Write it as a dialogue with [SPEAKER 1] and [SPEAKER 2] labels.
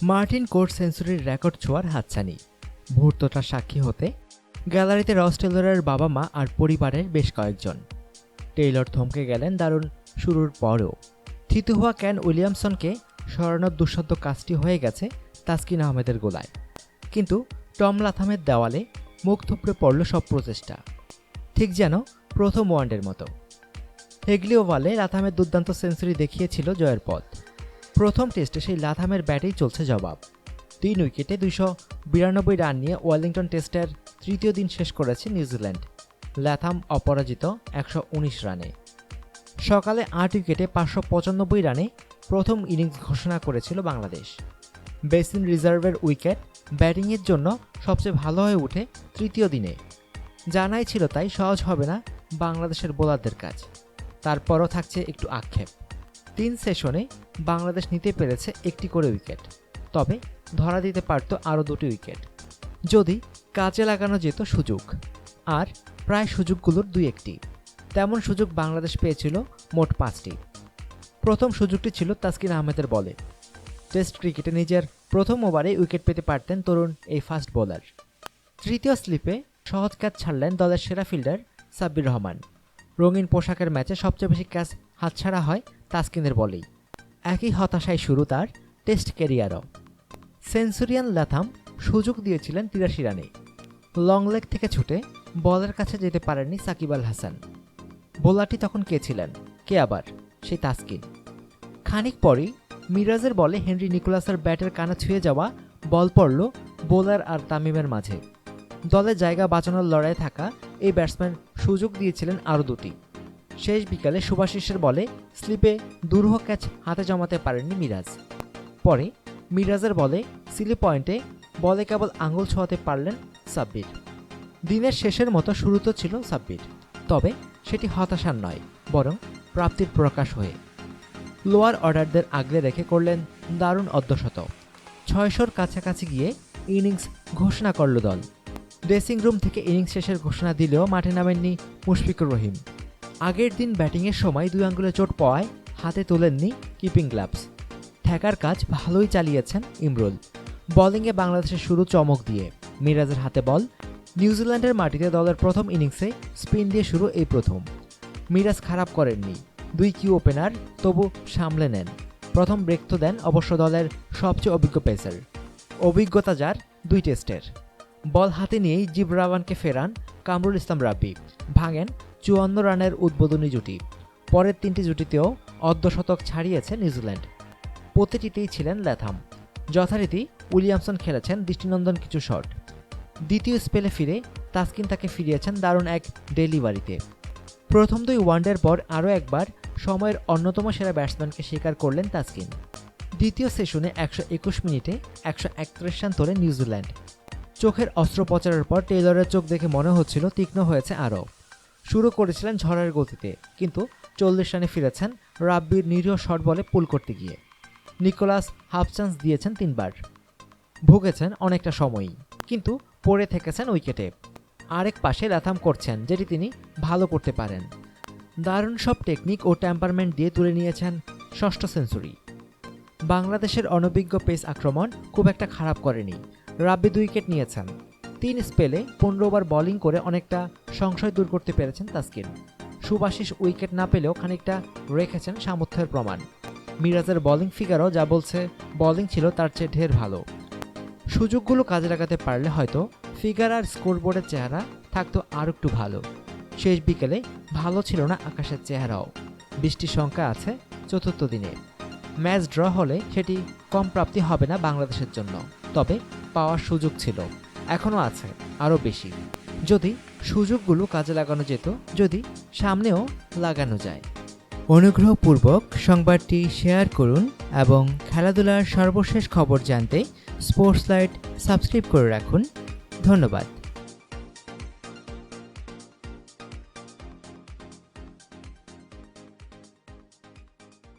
[SPEAKER 1] Martin court সেঞ্চুরির record ছোঁয়ার হাতছানি। মুহূর্তটা সাক্ষী হতে গ্যালারিতে রস টেলরের বাবা মা আর পরিবারের বেশ কয়েকজন। টেইলর থমকে গেলেন দারুণ শুরুর পরও। থিতু হওয়া কেন উইলিয়ামসনকে সরানোর দুঃসাধ্য কাজটি হয়ে গেছে তাসকিন আহমেদের গোলায়। কিন্তু টম লাথামের দেওয়ালে মুখ থুবড়ে পড়ল সব প্রচেষ্টা, ঠিক যেন প্রথম ওয়ানডের মতো। হেগলি ওভালে লাথামের দুর্দান্ত সেঞ্চুরি দেখিয়েছিল জয়ের পথ। প্রথম টেস্টে সেই লাথামের ব্যাটেই চলছে জবাব। 3 উইকেটে 292 রান নিয়ে ওয়েলিংটন টেস্টের তৃতীয় দিন শেষ করেছে নিউজিল্যান্ড। লাথাম অপরাজিত 119 রানে। সকালে 8 উইকেটে 595 রানে প্রথম ইনিংস ঘোষণা করেছিল বাংলাদেশ। বেসিন রিজার্ভের উইকেট ব্যাটিংয়ের জন্য সবচেয়ে ভালো হয়ে ওঠে তৃতীয় দিনে। জানাই ছিল তাই সহজ হবে না বাংলাদেশের বোলারদের কাজ। তারপরও থাকছে একটু আক্ষেপ। 3 সেশনে বাংলাদেশ নিতে পেরেছে একটি করে উইকেট, তবে ধরা দিতে পারত আরও 2টি উইকেট যদি কাজে লাগানো যেত সুযোগ। আর প্রায় সুযোগগুলোর 2-1টি। তেমন সুযোগ বাংলাদেশ পেয়েছিল মোট 5টি। প্রথম সুযোগটি ছিল তাসকিন আহমেদের বলে। টেস্ট ক্রিকেটে নিজের প্রথম ওভারে উইকেট পেতে পারতেন তরুণ এই ফাস্ট বোলার। তৃতীয় স্লিপে সহজ ক্যাচ ছাড়লেন দলের সেরা ফিল্ডার সাব্বির রহমান। রঙিন পোশাকের ম্যাচে সবচেয়ে বেশি ক্যাচ হাতছাড়া হয় তাসকিনের বলেই। একই হতাশায় শুরু তার টেস্ট ক্যারিয়ারও। সেঞ্চুরিয়ান লাথাম সুযোগ দিয়েছিলেন 83 রানে। লং লেগ থেকে ছুটে বলের কাছে যেতে পারেননি সাকিব আল হাসান। বোলারটি তখন কে ছিলেন? কে আবার? সেই তাসকিন। খানিক পরেই মিরাজের বলে হেনরি নিকোলাসের ব্যাটের কানে ছুঁয়ে যাওয়া বল পড়ল বোলার আর তামিমের মাঝে। দলের জায়গা বাঁচানোর লড়াইয়ে থাকা এই ব্যাটসম্যান সুযোগ দিয়েছিলেন আরও 2টি। শেষ বিকালে শুভাশিসের বলে স্লিপে দুরূহ ক্যাচ হাতে জমাতে পারেননি মিরাজ। পরে মিরাজের বলে সিলি পয়েন্টে বলে কেবল আঙুল ছোঁয়াতে পারলেন সাব্বির। দিনের শেষের মতো শুরু তো ছিল সাব্বির, তবে সেটি হতাশার নয়, বরং প্রাপ্তির প্রকাশ হয়ে। লোয়ার অর্ডারদের আগলে রেখে করলেন দারুণ অর্ধশতক। 600-র কাছাকাছি গিয়ে ইনিংস ঘোষণা করল দল। ড্রেসিং রুম থেকে ইনিংস শেষের ঘোষণা দিলেও মাঠে নামেননি মুশফিকুর রহিম। আগের দিন ব্যাটিংয়ের সময় 2 আঙ্গুলে চোট পাওয়ায় হাতে তোলেননি কিপিং গ্লাভস। ঠেকার কাজ ভালোই চালিয়েছেন ইমরুল। বোলিংয়ে বাংলাদেশের শুরু চমক দিয়ে। মিরাজের হাতে বল। নিউজিল্যান্ডের মাটিতে দলের প্রথম ইনিংসে স্পিন দিয়ে শুরু এই প্রথম। মিরাজ খারাপ করেননি। 2 কিউ ওপেনার তবু সামলে নেন। প্রথম ব্রেক তো দেন অবশ্য দলের সবচেয়ে অভিজ্ঞ পেসার। অভিজ্ঞতা যার 2 টেস্টের। বল হাতে নিয়েই জিবরাওয়ানকে ফেরান কামরুল ইসলাম রাব্বি। ভাঙেন 54 রানের উদ্বোধনী জুটি। পরের 3টি জুটিতেও অর্ধশতক ছাড়িয়েছে নিউজিল্যান্ড। প্রতিটিতেই ছিলেন লাথাম। যথারীতি উইলিয়ামসন খেলেছেন দৃষ্টিনন্দন কিছু শট। দ্বিতীয় স্পেলে ফিরে তাসকিন তাকে ফিরিয়েছেন দারুণ এক ডেলিভারিতে। প্রথম 2 ওয়ানডের পর আরও একবার সময়ের অন্যতম সেরা ব্যাটসম্যানকে স্বীকার করলেন তাসকিন। দ্বিতীয় সেশনে 121 মিনিটে 131 রান তোলে নিউজিল্যান্ড। চোখের অস্ত্রোপচারের পর টেইলরের চোখ দেখে মনে হচ্ছিল তীক্ষ্ণ হয়েছে আরও। শুরু করেছিলেন ঝড়ের গতিতে, কিন্তু 40 রানে ফিরেছেন রাব্বির নিরীহ শট বলে পুল করতে গিয়ে। নিকোলাস হাফ চান্স দিয়েছেন 3 বার। ভুগেছেন অনেকটা সময়ই, কিন্তু পড়ে থেকেছেন উইকেটে। আরেক পাশে লাথাম করছেন যেটি তিনি ভালো করতে পারেন। দারুণ সব টেকনিক ও টেম্পারমেন্ট দিয়ে তুলে নিয়েছেন 6ষ্ঠ সেঞ্চুরি। বাংলাদেশের অনভিজ্ঞ পেস আক্রমণ খুব একটা খারাপ করেনি। রাব্বি 2 উইকেট নিয়েছেন। 3 স্পেলে 15 ওভার বোলিং করে অনেকটা সংশয় দূর করতে পেরেছেন তাসকিন। শুভাশিস উইকেট না পেলেও খানিকটা রেখেছেন সামর্থ্যের প্রমাণ। মিরাজের বোলিং ফিগারও যা বলছে বোলিং ছিল তার চেয়ে ঢের ভালো। সুযোগগুলো কাজে লাগাতে পারলে হয়তো ফিগার আর স্কোরবোর্ডের চেহারা থাকতো আর একটু ভালো। শেষ বিকেলে ভালো ছিল না আকাশের চেহারাও। বৃষ্টির সংখ্যা আছে 4র্থ দিনে। ম্যাচ ড্র হলে সেটি কম প্রাপ্তি হবে না বাংলাদেশের জন্য, তবে পাওয়ার সুযোগ ছিল, এখনও আছে আরও বেশি, যদি সুযোগগুলো কাজে লাগানো যেত, যদি সামনেও লাগানো যায়। অনুগ্রহপূর্বক সংবাদটি শেয়ার করুন এবং খেলাধুলার সর্বশেষ খবর জানতে স্পোর্টস লাইট সাবস্ক্রাইব করে রাখুন। ধন্যবাদ।